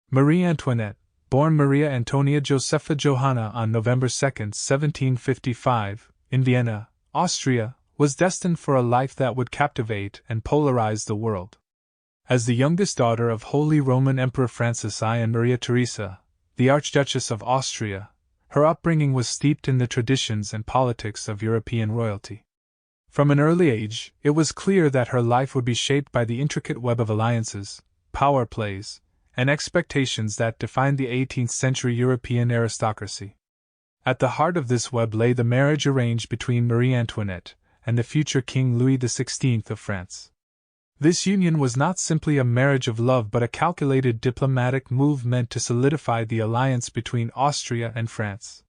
Marie Antoinette, born Maria Antonia Josepha Johanna on November 2, 1755, in Vienna, Austria, was destined for a life that would captivate and polarize the world. As the youngest daughter of Holy Roman Emperor Francis I and Maria Theresa, the Archduchess of Austria, her upbringing was steeped in the traditions and politics of European royalty. From an early age, it was clear that her life would be shaped by the intricate web of alliances, power plays, and expectations that defined the 18th century European aristocracy. At the heart of this web lay the marriage arranged between Marie Antoinette and the future King Louis XVI of France. This union was not simply a marriage of love but a calculated diplomatic move meant to solidify the alliance between Austria and France.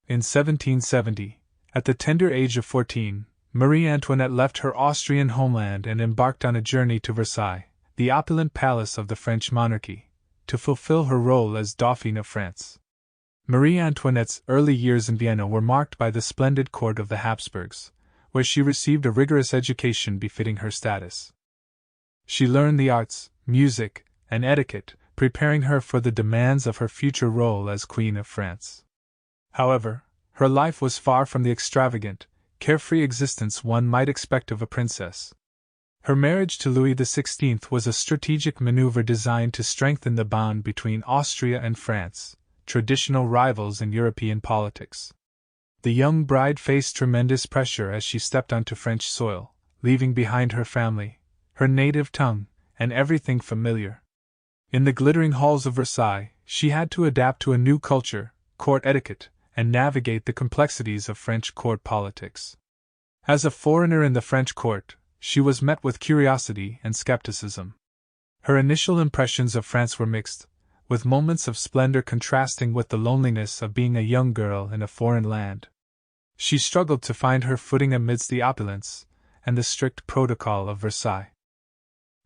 In 1770, at the tender age of 14, Marie Antoinette left her Austrian homeland and embarked on a journey to Versailles, the opulent palace of the French monarchy, to fulfill her role as Dauphine of France. Marie Antoinette's early years in Vienna were marked by the splendid court of the Habsburgs, where she received a rigorous education befitting her status. She learned the arts, music, and etiquette, preparing her for the demands of her future role as Queen of France. However, her life was far from the extravagant, carefree existence one might expect of a princess. Her marriage to Louis XVI was a strategic maneuver designed to strengthen the bond between Austria and France, traditional rivals in European politics. The young bride faced tremendous pressure as she stepped onto French soil, leaving behind her family, her native tongue, and everything familiar. In the glittering halls of Versailles, she had to adapt to a new culture, court etiquette, and navigate the complexities of French court politics. As a foreigner in the French court, she was met with curiosity and skepticism. Her initial impressions of France were mixed, with moments of splendor contrasting with the loneliness of being a young girl in a foreign land. She struggled to find her footing amidst the opulence and the strict protocol of Versailles.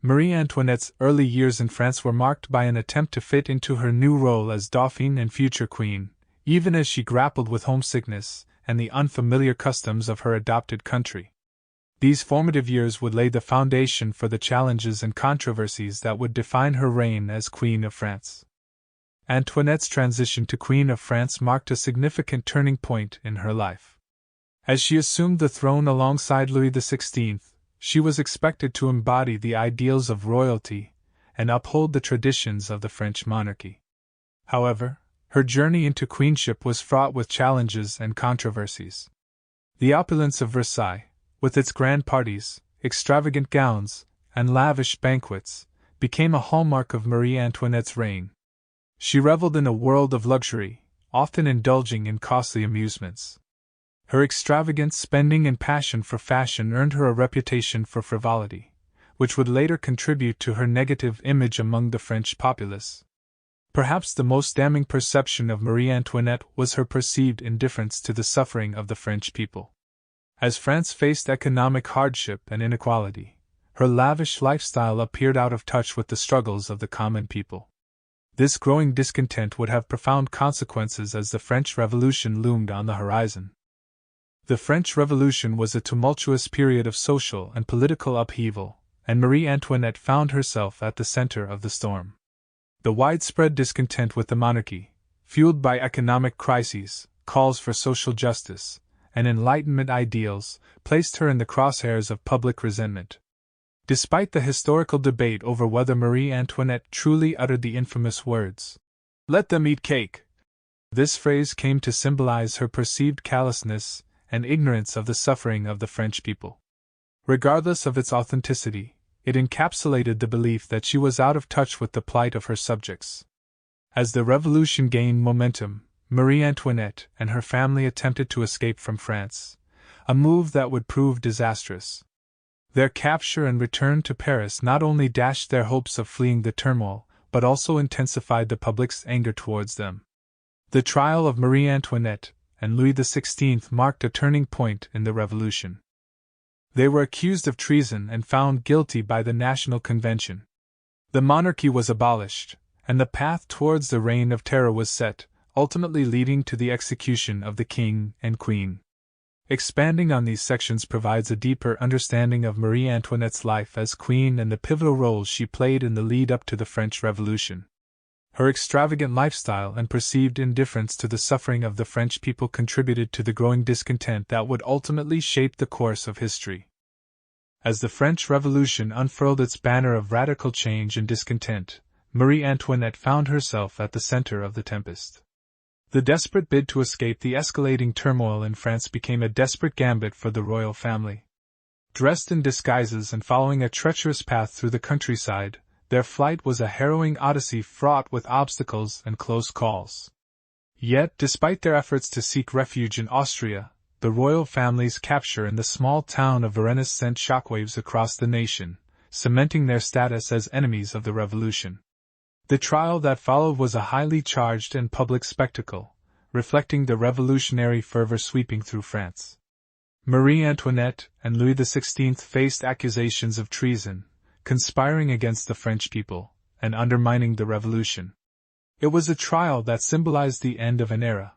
Marie Antoinette's early years in France were marked by an attempt to fit into her new role as Dauphine and future queen, even as she grappled with homesickness and the unfamiliar customs of her adopted country. These formative years would lay the foundation for the challenges and controversies that would define her reign as Queen of France. Antoinette's transition to Queen of France marked a significant turning point in her life. As she assumed the throne alongside Louis XVI, she was expected to embody the ideals of royalty and uphold the traditions of the French monarchy. However, her journey into queenship was fraught with challenges and controversies. The opulence of Versailles, with its grand parties, extravagant gowns, and lavish banquets, became a hallmark of Marie Antoinette's reign. She reveled in a world of luxury, often indulging in costly amusements. Her extravagant spending and passion for fashion earned her a reputation for frivolity, which would later contribute to her negative image among the French populace. Perhaps the most damning perception of Marie Antoinette was her perceived indifference to the suffering of the French people. As France faced economic hardship and inequality, her lavish lifestyle appeared out of touch with the struggles of the common people. This growing discontent would have profound consequences as the French Revolution loomed on the horizon. The French Revolution was a tumultuous period of social and political upheaval, and Marie Antoinette found herself at the center of the storm. The widespread discontent with the monarchy, fueled by economic crises, calls for social justice, and Enlightenment ideals, placed her in the crosshairs of public resentment. Despite the historical debate over whether Marie Antoinette truly uttered the infamous words, "Let them eat cake," this phrase came to symbolize her perceived callousness and ignorance of the suffering of the French people. Regardless of its authenticity, it encapsulated the belief that she was out of touch with the plight of her subjects. As the revolution gained momentum, Marie Antoinette and her family attempted to escape from France, a move that would prove disastrous. Their capture and return to Paris not only dashed their hopes of fleeing the turmoil, but also intensified the public's anger towards them. The trial of Marie Antoinette and Louis XVI marked a turning point in the revolution. They were accused of treason and found guilty by the National Convention. The monarchy was abolished, and the path towards the Reign of Terror was set, ultimately leading to the execution of the king and queen. Expanding on these sections provides a deeper understanding of Marie Antoinette's life as queen and the pivotal role she played in the lead-up to the French Revolution. Her extravagant lifestyle and perceived indifference to the suffering of the French people contributed to the growing discontent that would ultimately shape the course of history. As the French Revolution unfurled its banner of radical change and discontent, Marie Antoinette found herself at the center of the tempest. The desperate bid to escape the escalating turmoil in France became a desperate gambit for the royal family. Dressed in disguises and following a treacherous path through the countryside, their flight was a harrowing odyssey fraught with obstacles and close calls. Yet, despite their efforts to seek refuge in Austria, the royal family's capture in the small town of Varennes sent shockwaves across the nation, cementing their status as enemies of the revolution. The trial that followed was a highly charged and public spectacle, reflecting the revolutionary fervor sweeping through France. Marie Antoinette and Louis XVI faced accusations of treason, conspiring against the French people, and undermining the revolution. It was a trial that symbolized the end of an era.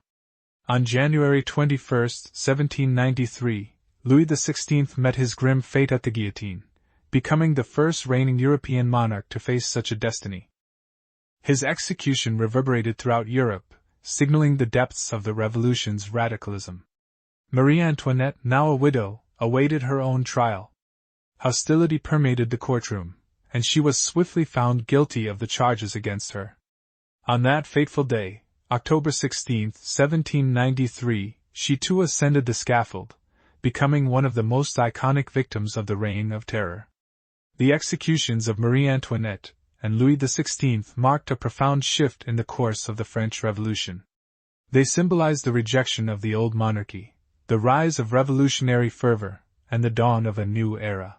On January 21, 1793, Louis XVI met his grim fate at the guillotine, becoming the first reigning European monarch to face such a destiny. His execution reverberated throughout Europe, signaling the depths of the revolution's radicalism. Marie Antoinette, now a widow, awaited her own trial. Hostility permeated the courtroom, and she was swiftly found guilty of the charges against her. On that fateful day, October 16, 1793, she too ascended the scaffold, becoming one of the most iconic victims of the Reign of Terror. The executions of Marie Antoinette and Louis XVI marked a profound shift in the course of the French Revolution. They symbolized the rejection of the old monarchy, the rise of revolutionary fervor, and the dawn of a new era.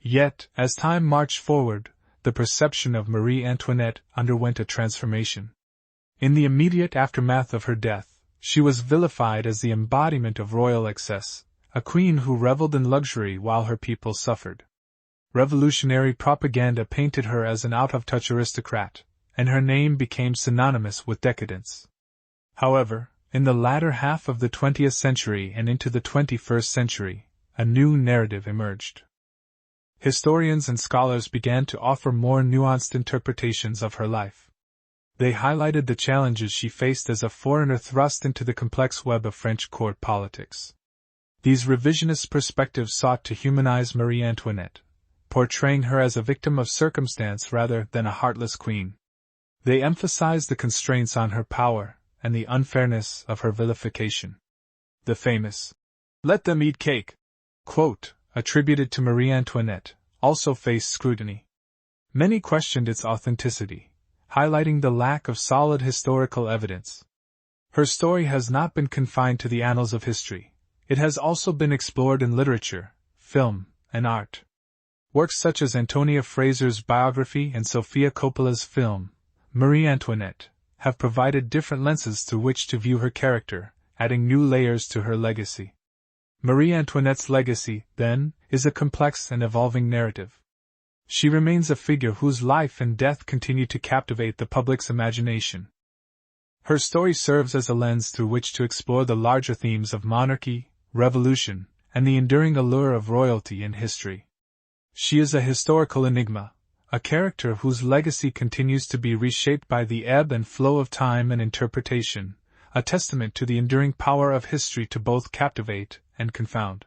Yet, as time marched forward, the perception of Marie Antoinette underwent a transformation. In the immediate aftermath of her death, she was vilified as the embodiment of royal excess, a queen who reveled in luxury while her people suffered. Revolutionary propaganda painted her as an out-of-touch aristocrat, and her name became synonymous with decadence. However, in the latter half of the 20th century and into the 21st century, a new narrative emerged. Historians and scholars began to offer more nuanced interpretations of her life. They highlighted the challenges she faced as a foreigner thrust into the complex web of French court politics. These revisionist perspectives sought to humanize Marie Antoinette, portraying her as a victim of circumstance rather than a heartless queen. They emphasized the constraints on her power and the unfairness of her vilification. The famous, "Let them eat cake," quote, attributed to Marie Antoinette, also faced scrutiny. Many questioned its authenticity, highlighting the lack of solid historical evidence. Her story has not been confined to the annals of history. It has also been explored in literature, film, and art. Works such as Antonia Fraser's biography and Sofia Coppola's film, Marie Antoinette, have provided different lenses through which to view her character, adding new layers to her legacy. Marie Antoinette's legacy, then, is a complex and evolving narrative. She remains a figure whose life and death continue to captivate the public's imagination. Her story serves as a lens through which to explore the larger themes of monarchy, revolution, and the enduring allure of royalty in history. She is a historical enigma, a character whose legacy continues to be reshaped by the ebb and flow of time and interpretation, a testament to the enduring power of history to both captivate and confound.